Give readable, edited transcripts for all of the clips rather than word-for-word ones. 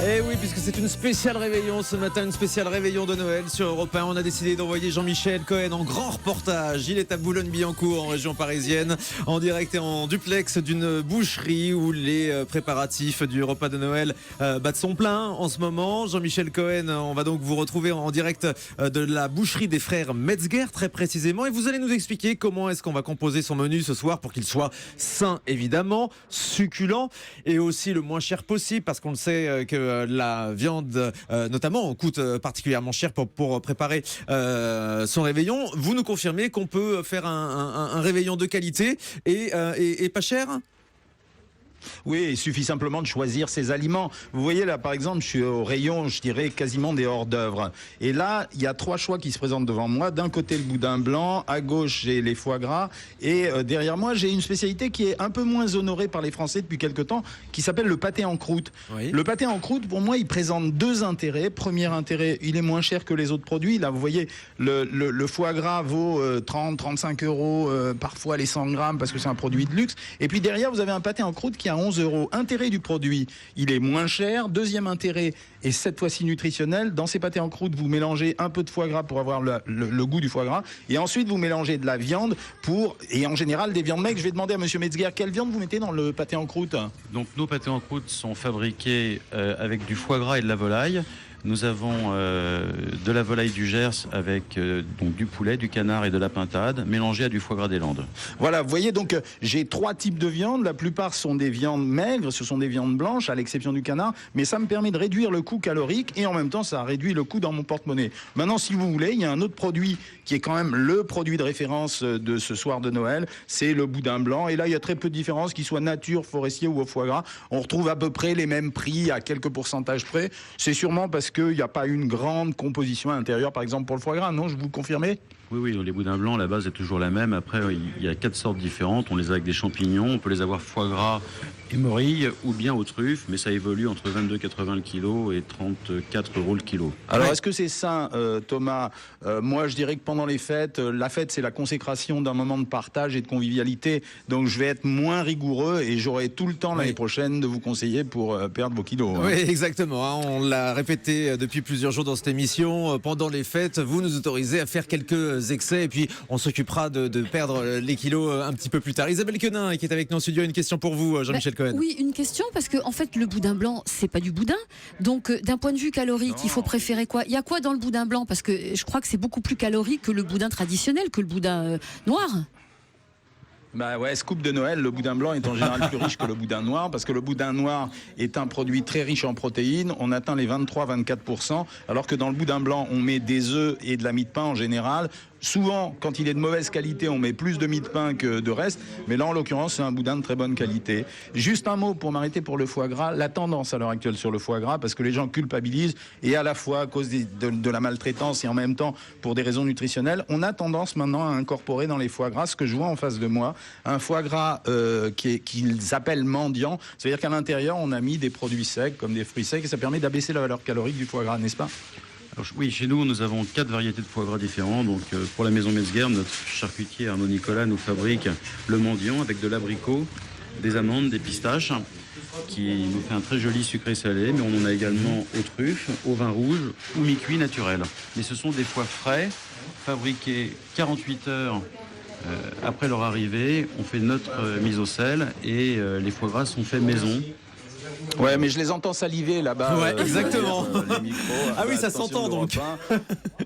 Et oui, puisque c'est une spéciale réveillon ce matin, une spéciale réveillon de Noël sur Europe 1. On a décidé d'envoyer Jean-Michel Cohen en grand reportage. Il est à Boulogne-Billancourt, en région parisienne, en direct et en duplex d'une boucherie où les préparatifs du repas de Noël battent son plein en ce moment. Jean-Michel Cohen, on va donc vous retrouver en direct de la boucherie des frères Metzger, très précisément. Et vous allez nous expliquer comment est-ce qu'on va composer son menu ce soir pour qu'il soit sain, évidemment, succulent et aussi le moins cher possible, parce qu'on le sait que la viande, notamment, coûte particulièrement cher pour préparer son réveillon. Vous nous confirmez qu'on peut faire un réveillon de qualité et pas cher ? Oui, il suffit simplement de choisir ses aliments. Vous voyez là, par exemple, je suis au rayon, je dirais, quasiment des hors-d'œuvre. Et là, il y a trois choix qui se présentent devant moi. D'un côté, le boudin blanc, à gauche, j'ai les foie gras. Et derrière moi, j'ai une spécialité qui est un peu moins honorée par les Français depuis quelque temps, qui s'appelle le pâté en croûte. Oui. Le pâté en croûte, pour moi, il présente deux intérêts. Premier intérêt, il est moins cher que les autres produits. Là, vous voyez, le foie gras vaut 30-35 euros, parfois les 100 grammes, parce que c'est un produit de luxe. Et puis derrière, vous avez un pâté en croûte qui à 11 euros. Intérêt du produit, il est moins cher. Deuxième intérêt, et cette fois-ci nutritionnel, dans ces pâtés en croûte, vous mélangez un peu de foie gras pour avoir le goût du foie gras, et ensuite vous mélangez de la viande et en général des viandes maigres. Je vais demander à monsieur Metzger, quelle viande vous mettez dans le pâté en croûte ? Donc nos pâtés en croûte sont fabriqués avec du foie gras et de la volaille. Nous avons de la volaille du Gers avec donc du poulet, du canard et de la pintade mélangés à du foie gras des Landes. Voilà, vous voyez, donc j'ai trois types de viande. La plupart sont des viandes maigres, ce sont des viandes blanches à l'exception du canard, mais ça me permet de réduire le coût calorique et en même temps ça réduit le coût dans mon porte-monnaie. Maintenant, si vous voulez, il y a un autre produit qui est quand même le produit de référence de ce soir de Noël, c'est le boudin blanc. Et là, il y a très peu de différence, qu'il soit nature, forestier ou au foie gras. On retrouve à peu près les mêmes prix à quelques pourcentages près. C'est sûrement parce qu'il n'y a pas une grande composition à l'intérieur, par exemple pour le foie gras, non, je vous le confirmez ? Oui, les boudins blancs, la base est toujours la même. Après, il y a 4 sortes différentes. On les a avec des champignons, on peut les avoir foie gras et morille, ou bien aux truffes, mais ça évolue entre 22,80 le kilo et 34 euros le kilo. Alors, est-ce que c'est sain, Thomas ? Moi, je dirais que pendant les fêtes, la fête, c'est la consécration d'un moment de partage et de convivialité. Donc, je vais être moins rigoureux et j'aurai tout le temps l'année prochaine de vous conseiller pour perdre vos kilos. Oui, exactement. On l'a répété depuis plusieurs jours dans cette émission. Pendant les fêtes, vous nous autorisez à faire quelques excès et puis on s'occupera de perdre les kilos un petit peu plus tard. Isabelle Quenin qui est avec nous en studio, une question pour vous, Jean-Michel Cohen. Oui, une question, parce que en fait le boudin blanc c'est pas du boudin, donc d'un point de vue calorique il faut préférer quoi ? Il y a quoi dans le boudin blanc ? Parce que je crois que c'est beaucoup plus calorique que le boudin traditionnel, que le boudin noir. Bah ouais, scoop de Noël, le boudin blanc est en général plus riche que le boudin noir, parce que le boudin noir est un produit très riche en protéines, on atteint les 23-24%, alors que dans le boudin blanc on met des œufs et de la mie de pain en général. Souvent, quand il est de mauvaise qualité, on met plus de mie de pain que de reste, mais là en l'occurrence c'est un boudin de très bonne qualité. Juste un mot pour m'arrêter pour le foie gras, la tendance à l'heure actuelle sur le foie gras, parce que les gens culpabilisent, et à la fois à cause de la maltraitance et en même temps pour des raisons nutritionnelles, on a tendance maintenant à incorporer dans les foie gras, ce que je vois en face de moi, un foie gras qu'ils appellent mendiant, c'est-à-dire qu'à l'intérieur on a mis des produits secs comme des fruits secs et ça permet d'abaisser la valeur calorique du foie gras, n'est-ce pas ? Alors, oui, chez nous, nous avons 4 variétés de foie gras différents. Donc, pour la maison Metzger, notre charcutier Arnaud Nicolas nous fabrique le mendiant avec de l'abricot, des amandes, des pistaches, qui nous fait un très joli sucré salé. Mais on en a également aux truffes, au vin rouge ou mi-cuit naturel. Mais ce sont des foies frais, fabriqués 48 heures après leur arrivée. On fait notre mise au sel et les foie gras sont faits maison. Ouais, mais je les entends saliver là-bas. Ouais, exactement. Les micros, ah oui, ça s'entend donc.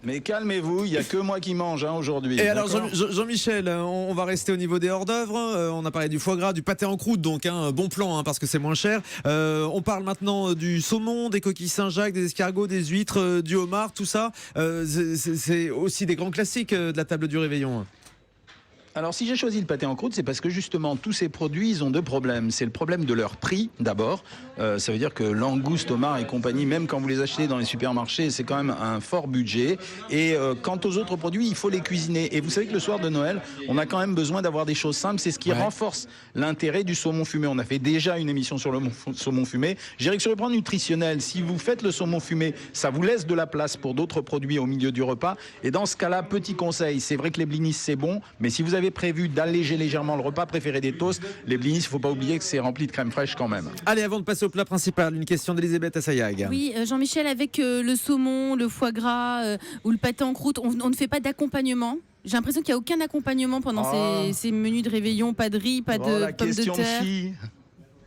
Mais calmez-vous, il n'y a que moi qui mange aujourd'hui. Et alors Jean-Michel, on va rester au niveau des hors-d'œuvre. On a parlé du foie gras, du pâté en croûte, donc bon plan parce que c'est moins cher. On parle maintenant du saumon, des coquilles Saint-Jacques, des escargots, des huîtres, du homard, tout ça. C'est aussi des grands classiques de la table du réveillon. Alors si j'ai choisi le pâté en croûte, c'est parce que justement tous ces produits, ils ont deux problèmes. C'est le problème de leur prix d'abord. Ça veut dire que langouste, homard et compagnie, même quand vous les achetez dans les supermarchés, c'est quand même un fort budget. Et quant aux autres produits, il faut les cuisiner. Et vous savez que le soir de Noël, on a quand même besoin d'avoir des choses simples. C'est ce qui renforce l'intérêt du saumon fumé. On a fait déjà une émission sur le saumon fumé. Je dirais que sur le plan nutritionnel, si vous faites le saumon fumé, ça vous laisse de la place pour d'autres produits au milieu du repas. Et dans ce cas-là, petit conseil, c'est vrai que les blinis c'est bon, mais si vous avez avez prévu d'alléger légèrement le repas, préférez des toasts. Les blinis, il ne faut pas oublier que c'est rempli de crème fraîche quand même. Allez, avant de passer au plat principal, une question d'Elisabeth Assayag. Oui, Jean-Michel, avec le saumon, le foie gras ou le pâté en croûte, on ne fait pas d'accompagnement. J'ai l'impression qu'il n'y a aucun accompagnement pendant ces menus de réveillon, pas de riz, pas de la pommes de question terre. fille.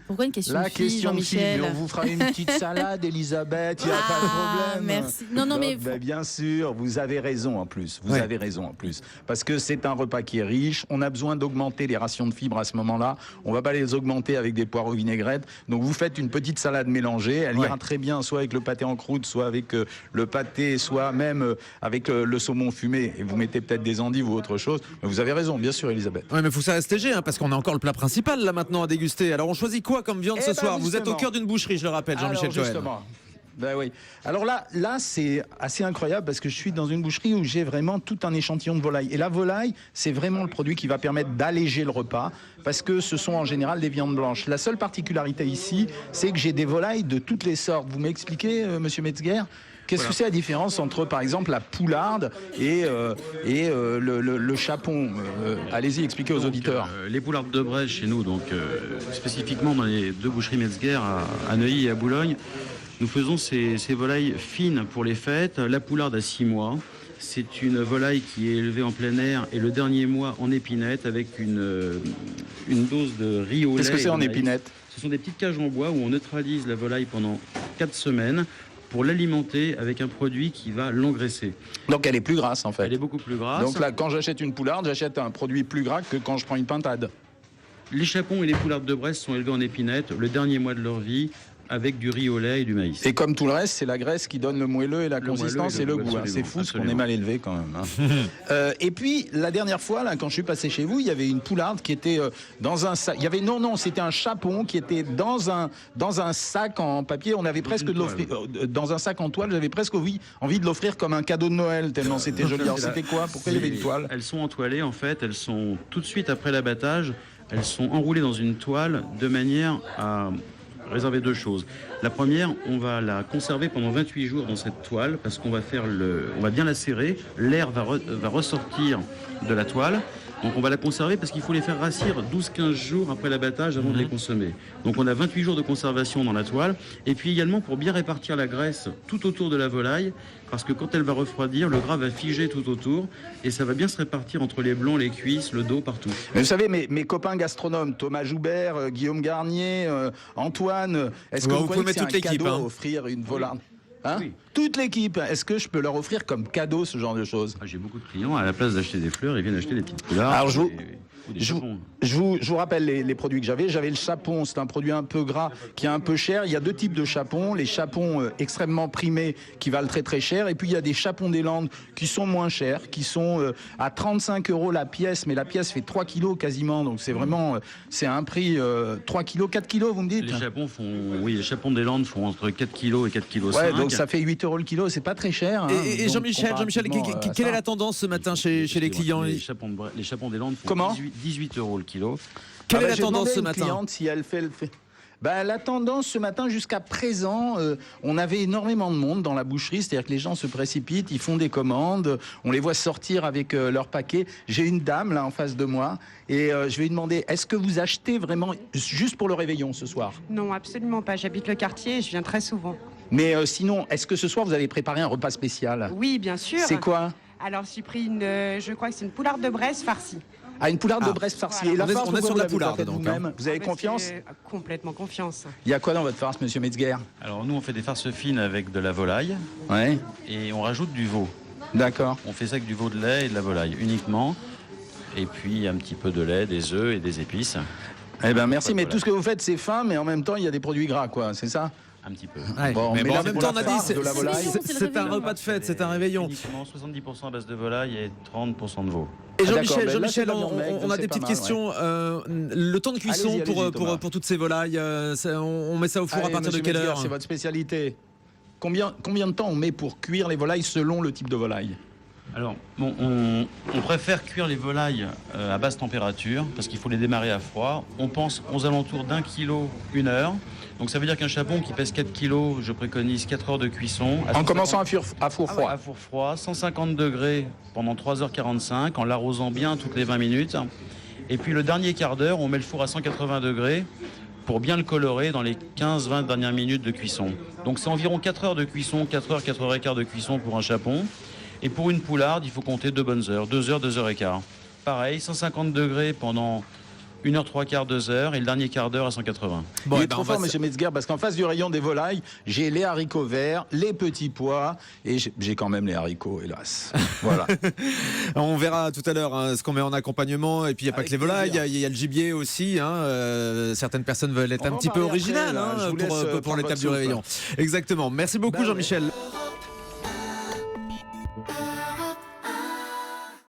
Pourquoi une question La de fille, question de fille, Jean-Michel? mais on vous fera une petite salade, Elisabeth, il n'y a pas de problème. Merci. Non, mais bien sûr, vous avez raison en plus. Vous Ouais. avez raison en plus. Parce que c'est un repas qui est riche. On a besoin d'augmenter les rations de fibres à ce moment-là. On ne va pas les augmenter avec des poireaux vinaigrettes. Donc vous faites une petite salade mélangée. Elle ira très bien soit avec le pâté en croûte, soit avec le pâté, soit même avec le saumon fumé. Et vous mettez peut-être des endives ou autre chose. Mais vous avez raison, bien sûr, Elisabeth. Ouais, mais faut que ça reste léger, hein, parce qu'on a encore le plat principal là maintenant à déguster. Alors on choisit quoi comme viande ce soir? Vous êtes au cœur d'une boucherie, je le rappelle, Jean-Michel Alors, Cohen. justement. Ben oui. Alors là c'est assez incroyable parce que je suis dans une boucherie où j'ai vraiment tout un échantillon de volaille. Et la volaille, c'est vraiment le produit qui va permettre d'alléger le repas parce que ce sont en général des viandes blanches. La seule particularité ici, c'est que j'ai des volailles de toutes les sortes. Vous m'expliquez, Monsieur Metzger? Qu'est-ce que c'est la différence entre, par exemple, la poularde et le chapon? Allez-y, expliquez aux auditeurs. Les poulardes de Bresse chez nous, donc spécifiquement dans les deux boucheries Metzger à Neuilly et à Boulogne, nous faisons ces volailles fines pour les fêtes. La poularde à 6 mois. C'est une volaille qui est élevée en plein air et le dernier mois en épinette avec une dose de riz au lait. Qu'est-ce que c'est en maïs. épinette? Ce sont des petites cages en bois où on neutralise la volaille pendant 4 semaines pour l'alimenter avec un produit qui va l'engraisser. Donc elle est plus grasse en fait. Elle est beaucoup plus grasse. Donc là, quand j'achète une poularde, j'achète un produit plus gras que quand je prends une pintade. Les chapons et les poulardes de Bresse sont élevés en épinette le dernier mois de leur vie avec du riz au lait et du maïs. Et comme tout le reste, c'est la graisse qui donne le moelleux et la Le consistance moelleux et le goût. absolument, C'est fou ce qu'on est absolument. mal élevé quand même. Et puis la dernière fois, là, quand je suis passé chez vous, il y avait une poularde qui était dans un sac. Il y avait c'était un chapon qui était dans un sac en papier. On avait presque de l'offrir dans un sac en toile. J'avais presque envie de l'offrir comme un cadeau de Noël tellement c'était joli. Alors c'était quoi? Pourquoi il y avait une toile? Elles sont entoilées en fait. Elles sont tout de suite après l'abattage. Elles sont enroulées dans une toile de manière à réserver deux choses. La première, on va la conserver pendant 28 jours dans cette toile parce qu'on va on va bien la serrer. L'air va ressortir de la toile. Donc on va la conserver parce qu'il faut les faire rassir 12-15 jours après l'abattage avant de les consommer. Donc on a 28 jours de conservation dans la toile. Et puis également pour bien répartir la graisse tout autour de la volaille, parce que quand elle va refroidir, le gras va figer tout autour et ça va bien se répartir entre les blancs, les cuisses, le dos, partout. Mais vous savez, mes copains gastronomes, Thomas Joubert, Guillaume Garnier, Antoine, est-ce que Ouais, vous vous croyez pouvez que c'est mettre un toute l'équipe, cadeau hein. à offrir une volarde? Hein? Oui. Toute l'équipe. Est-ce que je peux leur offrir comme cadeau ce genre de choses? J'ai beaucoup de clients, à la place d'acheter des fleurs, ils viennent acheter des petites poulardes. Alors, ou des chapons. Je vous rappelle les produits que j'avais. J'avais le chapon, c'est un produit un peu gras qui est un peu cher. Il y a deux types de chapons. Les chapons extrêmement primés qui valent très très cher. Et puis il y a des chapons des Landes qui sont moins chers, qui sont à 35 € la pièce. Mais la pièce fait 3 kilos quasiment. Donc c'est vraiment, c'est un prix 3 kilos, 4 kilos, vous me dites? Les chapons des Landes font entre 4 kg et 4 kg. Ouais, donc ça fait 8 € le kilo. C'est pas très cher. Hein. Et Donc, Jean-Michel, comparativement, quelle est ça. la tendance ce matin chez les clients? Les chapons des Landes font Comment 18 € le kilo. Quelle est la j'ai tendance demandé ce à une matin? cliente si elle fait le fait. Ben, la tendance ce matin jusqu'à présent, on avait énormément de monde dans la boucherie, c'est-à-dire que les gens se précipitent, ils font des commandes, on les voit sortir avec leur paquet. J'ai une dame là en face de moi et je vais lui demander, est-ce que vous achetez vraiment juste pour le réveillon ce soir? Non, absolument pas. J'habite le quartier et je viens très souvent. Mais sinon, est-ce que ce soir vous avez préparé un repas spécial? Oui, bien sûr. C'est quoi? Alors, j'ai pris je crois que c'est une poularde de Bresse farcie. Ah, une poularde de Bresse farcie. Voilà. Et la farce, On est sur vous la l'avez poularde, faite donc, vous-même. Vous avez Parce confiance? que, complètement confiance. Il y a quoi dans votre farce, monsieur Metzger? Alors nous on fait des farces fines avec de la volaille Ouais, et on rajoute du veau. d'accord. On fait ça avec du veau de lait et de la volaille uniquement. Et puis un petit peu de lait, des œufs et des épices. Eh ben merci, mais Voilà. tout ce que vous faites c'est fin, mais en même temps il y a des produits gras, quoi, c'est ça? Un petit peu. Ouais, Bon, mais mais bon, là, en c'est même pour temps, la on a dit farce de la volaille. c'est un repas de fête, c'est un réveillon. Uniquement 70% à base de volaille et 30% de veau. Et Ah, d'accord, Jean-Michel, ben là, c'est pas on, bien, mec, on a c'est des pas petites mal, questions. Le temps de cuisson Allez-y, Thomas. pour toutes ces volailles, on met ça au four à Allez, partir de monsieur quelle Metzger, heure? c'est votre spécialité. Combien de temps on met pour cuire les volailles selon le type de volaille? Alors, bon, on préfère cuire les volailles à basse température parce qu'il faut les démarrer à froid. On pense aux alentours d'1 kilo 1 heure. Donc ça veut dire qu'un chapon qui pèse 4 kilos, je préconise 4 heures de cuisson. En commençant à four froid. À four froid, 150 degrés pendant 3h45 en l'arrosant bien toutes les 20 minutes. Et puis le dernier quart d'heure, on met le four à 180 degrés pour bien le colorer dans les 15-20 dernières minutes de cuisson. Donc c'est environ 4 heures de cuisson, 4 heures, 4 heures et quart de cuisson pour un chapon. Et pour une poularde, il faut compter 2 bonnes heures, 2 heures, 2 heures et quart. Pareil, 150 degrés pendant 1 heure, 3 quarts, 2 heures et le dernier quart d'heure à 180. Bon, il est trop fort, monsieur Metzger, parce qu'en face du rayon des volailles, j'ai les haricots verts, les petits pois et j'ai quand même les haricots, hélas. Voilà. On verra tout à l'heure hein, ce qu'on met en accompagnement. Et puis il n'y a pas que les volailles, il y a le gibier aussi. Hein, certaines personnes veulent être un petit peu originales après, hein, je vous laisse pour l'étape du réveillon. Exactement. Merci beaucoup, Jean-Michel.